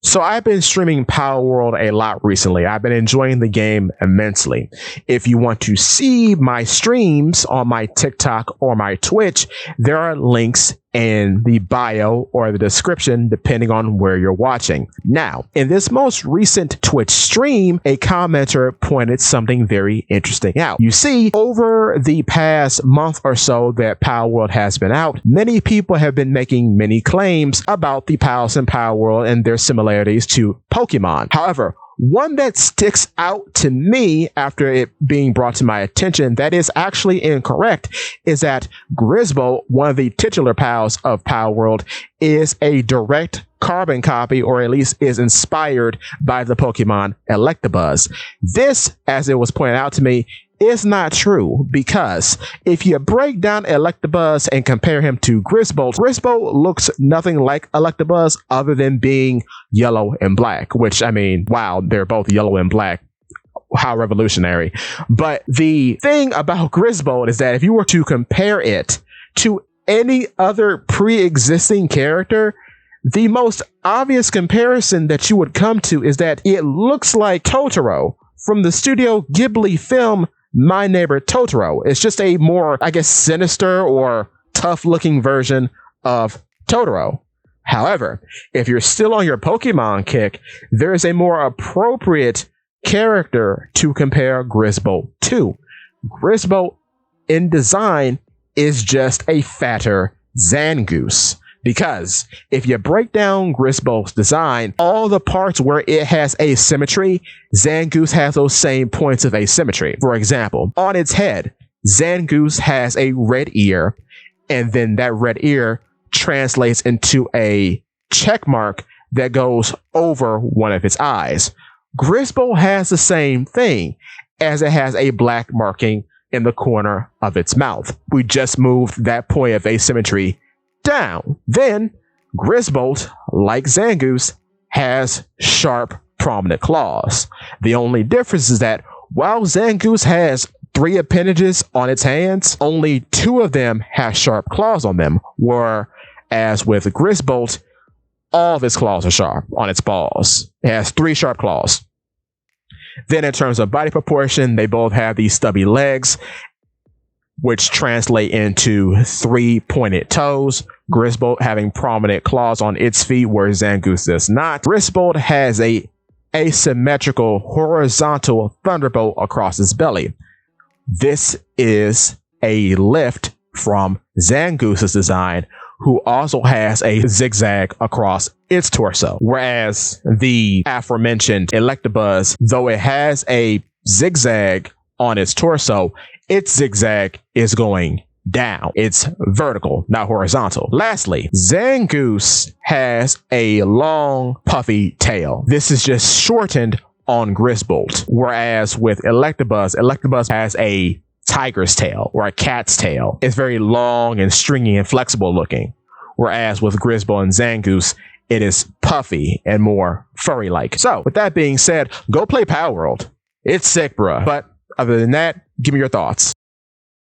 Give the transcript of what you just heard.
So I've been streaming Palworld a lot recently. I've been enjoying the game immensely. If you want to see my streams on my TikTok or my Twitch, there are links in the bio or the description, depending on where you're watching. Now, in this most recent Twitch stream, a commenter pointed something very interesting out. You see, over the past month or so that Palworld has been out, many people have been making many claims about the pals in Palworld and their similarities to Pokemon. However, one that sticks out to me after it being brought to my attention that is actually incorrect is that Grisbo, one of the titular pals of Palworld, is a direct carbon copy, or at least is inspired by the Pokemon Electabuzz. This, as it was pointed out to me, is not true, because if you break down Electabuzz and compare him to Grisbo, Grisbo looks nothing like Electabuzz other than being yellow and black, which, I mean, wow, they're both yellow and black. How revolutionary. But the thing about Grisbo is that if you were to compare it to any other pre-existing character, the most obvious comparison that you would come to is that it looks like Totoro from the Studio Ghibli film My Neighbor Totoro. It's just a more, I guess, sinister or tough looking version of Totoro. However, if you're still on your Pokemon kick, there is a more appropriate character to compare Grisbo to. Grisbo in design is just a fatter Zangoose. Because if you break down Grisbo's design, all the parts where it has asymmetry, Zangoose has those same points of asymmetry. For example, on its head, Zangoose has a red ear, and then that red ear translates into a check mark that goes over one of its eyes. Grisbo has the same thing, as it has a black marking in the corner of its mouth. We just moved that point of asymmetry down. Then Grisbo, like Zangoose, has sharp, prominent claws. The only difference is that while Zangoose has 3 appendages on its hands, only 2 of them have sharp claws on them, whereas with Grisbo, all of its claws are sharp on its paws. It has 3 sharp claws. Then in terms of body proportion, they both have these stubby legs, which translate into 3 pointed toes. Grisbo having prominent claws on its feet, where Zangoose does not. Grisbo has a asymmetrical horizontal thunderbolt across its belly. This is a lift from Zangoose's design, who also has a zigzag across its torso. Whereas the aforementioned Electabuzz, though it has a zigzag on its torso, its zigzag is going down. It's vertical, not horizontal. Lastly, Zangoose has a long, puffy tail. This is just shortened on Grisbo. Whereas with Electabuzz, Electabuzz has a tiger's tail or a cat's tail. It's very long and stringy and flexible looking. Whereas with Grisbo and Zangoose, it is puffy and more furry-like. So, with that being said, go play Palworld. It's sick, bruh. But other than that, give me your thoughts.